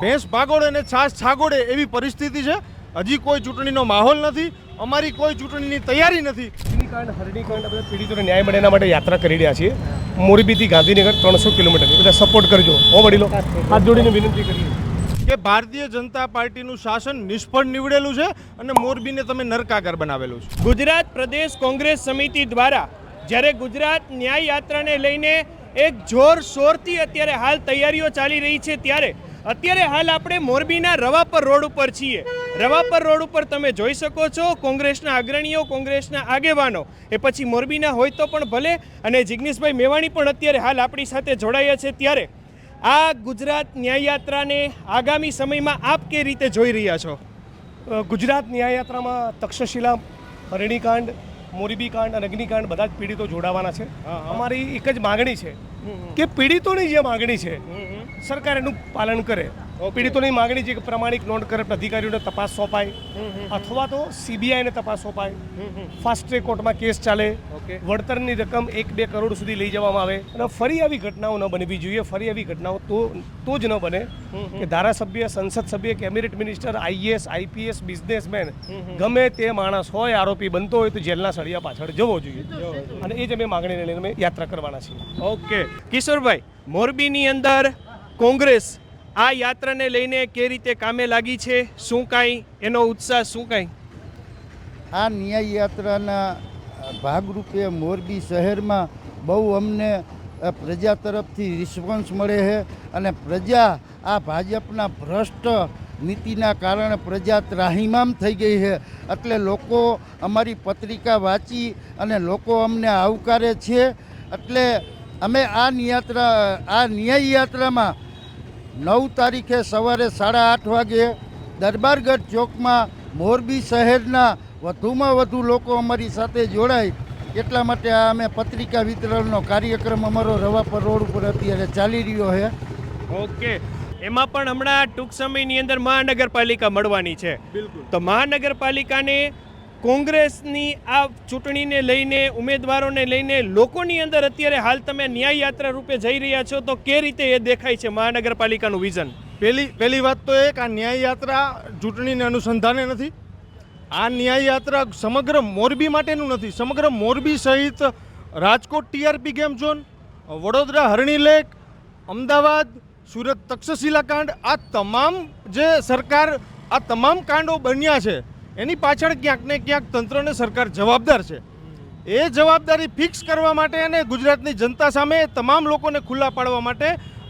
ભેંસ ભાગોળે અને છાશ છાગોળે એવી પરિસ્થિતિ છે। હજી કોઈ ચૂંટણીનો માહોલ નથી, અમારી કોઈ ચૂંટણીની તૈયારી નથી। અગ્નિકાંડ હરણીકાંડ બધા પીડિતોને ન્યાય મળે એના માટે યાત્રા કરી રહ્યા છીએ। મોરબીથી ગાંધીનગર 300 કિલોમીટર, બધા સપોર્ટ કરજો હો વડીલો, હાથ જોડીને વિનંતી કરીએ કે ભારતીય જનતા પાર્ટીનું શાસન નિષ્ફળ નીવડેલું છે અને મોરબીને તમે નરકાગાર બનાવેલું છે। ગુજરાત પ્રદેશ કોંગ્રેસ સમિતિ દ્વારા જ્યારે ગુજરાત ન્યાય યાત્રાને લઈને એક જોરશોરથી અત્યારે હાલ તૈયારીઓ ચાલી રહી છે, ત્યારે અત્યારે હાલ આપણે મોરબીના રવાપર રોડ ઉપર છીએ। રવાપર રોડ ઉપર તમે જોઈ શકો છો કોંગ્રેસના અગ્રણીઓ, કોંગ્રેસના આગેવાનો, એ પછી મોરબીના હોય તો પણ ભલે, અને જિગ્નેશભાઈ મેવાણી પણ અત્યારે હાલ આપણી સાથે જોડાયા છે। ત્યારે આ ગુજરાત ન્યાય યાત્રાને આગામી સમયમાં આપ કે રીતે જોઈ રહ્યા છો? ગુજરાત ન્યાય યાત્રામાં તક્ષશિલા, હરણીકાંડ, મોરબીકાંડ અને અગ્નિકાંડ બધા જ પીડિતો જોડાવાના છે। અમારી એક જ માગણી છે કે પીડિતોની જે માગણી છે સરકાર એનું પાલન કરે। પીડિતોની માગણી છે કે પ્રમાણિક નોન કરપ્ટ અધિકારીઓને તપાસ સોંપાય અથવા તો સીબીઆઈને તપાસ સોંપાય, ફાસ્ટ ટ્રેક કોર્ટમાં કેસ ચાલે, વળતરની રકમ 1-2 કરોડ સુધી લઈ જવામાં આવે, અને ફરી આવી ઘટનાઓ ન બનવી જોઈએ। ફરી આવી ઘટનાઓ તો જ ન બને કે ધારાસભ્ય, સંસદ સભ્ય, cabinet minister, IAS, IPS, businessman ગમે તે માણસ હોય, આરોપી બનતો હોય તો જેલના સળિયા પાછળ જવો જોઈએ, અને એ જ અમે માગણીને લઈને અમે યાત્રા કરવાના છીએ। ઓકે કિશોરભાઈ, મોરબીની અંદર કોંગ્રેસ આ યાત્રાને લઈને કે રીતે કામે લાગી છે? શું કાંઈ એનો ઉત્સાહ, શું કાંઈ આ ન્યાય યાત્રાના ભાગરૂપે મોરબી શહેરમાં બહુ અમને પ્રજા તરફથી રિસ્પોન્સ મળે છે, અને પ્રજા આ ભાજપના ભ્રષ્ટ નીતિના કારણે પ્રજા ત્રાહિમામ થઈ ગઈ છે। એટલે લોકો અમારી પત્રિકા વાંચી અને લોકો અમને આવકારે છે। એટલે અમે આ ન્યાય યાત્રામાં 9 તારીખે સવારે 8:30 વાગે દરબારગઢ ચોકમાં મોરબી શહેરના વધુમાં વધુ લોકો અમારી સાથે જોડાય એટલા માટે આ અમે પત્રિકા વિતરણનો કાર્યક્રમ અમારો રવાપર રોડ ઉપર અત્યારે ચાલી રહ્યો છે। ઓકે, એમાં પણ હમણાં ટૂંક સમયની અંદર મહાનગરપાલિકા મળવાની છે, તો મહાનગરપાલિકાને કોંગ્રેસની આ ચૂંટણીને લઈને, ઉમેદવારોને લઈને લોકોની અંદર અત્યારે હાલ તમે ન્યાય યાત્રા રૂપે જઈ રહ્યા છો, તો કે રીતે એ દેખાય છે મહાનગરપાલિકાનું વિઝન? પહેલી વાત તો એ કે આ ન્યાય યાત્રા ચૂંટણીને અનુસંધાને નથી। આ ન્યાય યાત્રા સમગ્ર મોરબી માટેનું નથી, સમગ્ર મોરબી સહિત Rajkot TRP game zone, Vadodara Harni lake, Ahmedabad, Surat Takshashila કાંડ, આ તમામ જે સરકાર આ તમામ કાંડો બન્યા છે એની પાછળ ક્યાંક ને ક્યાંક તંત્ર અને સરકાર જવાબદાર છે। એ જવાબદારી ફિક્સ કરવા માટે અને ગુજરાતની જનતા સામે તમામ લોકોને ખુલ્લા પાડવા માટે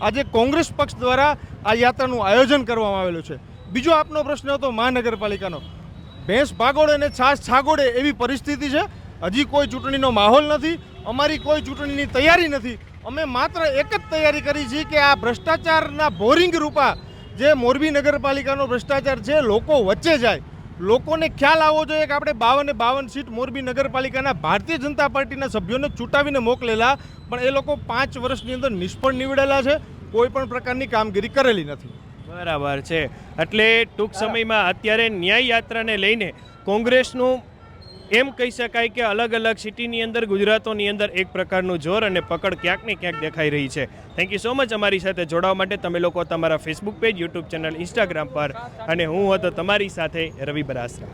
આજે કોંગ્રેસ પક્ષ દ્વારા આ યાત્રાનું આયોજન કરવામાં આવેલું છે। બીજો આપનો પ્રશ્ન હતો મહાનગરપાલિકાનો, ભેંસ ભાગોળે અને છાશ છાગોળે એવી પરિસ્થિતિ છે। હજી કોઈ ચૂંટણીનો માહોલ નથી, અમારી કોઈ ચૂંટણીની તૈયારી નથી। અમે માત્ર એક જ તૈયારી કરી છે કે આ ભ્રષ્ટાચારના બોરિંગ રૂપા જે મોરબી નગરપાલિકાનો ભ્રષ્ટાચાર છે લોકો વચ્ચે જાય, લોકોને ખ્યાલ આવવો જોઈએ કે આપણે 52 સીટ મોરબી નગરપાલિકાના ભારતીય જનતા પાર્ટીના સભ્યોને ચૂંટાવીને મોકલેલા, પણ એ લોકો 5 વર્ષની અંદર નિષ્ફળ નીવડેલા છે, કોઈ પણ પ્રકારની કામગીરી કરેલી નથી। બરાબર છે, એટલે ટૂંક સમયમાં અત્યારે ન્યાય યાત્રાને લઈને કોંગ્રેસનું એમ કહી શકાય કે અલગ અલગ સિટીની અંદર, ગુજરાતોની અંદર એક પ્રકારનું જોર અને પકડ ક્યાંક ને ક્યાંક દેખાઈ રહી છે। થેન્ક યુ સો મચ અમારી સાથે જોડાવા માટે। તમે લોકો તમારા Facebook page, YouTube channel, Instagram પર, અને હું હતો તમારી સાથે રવિ બરાસરા।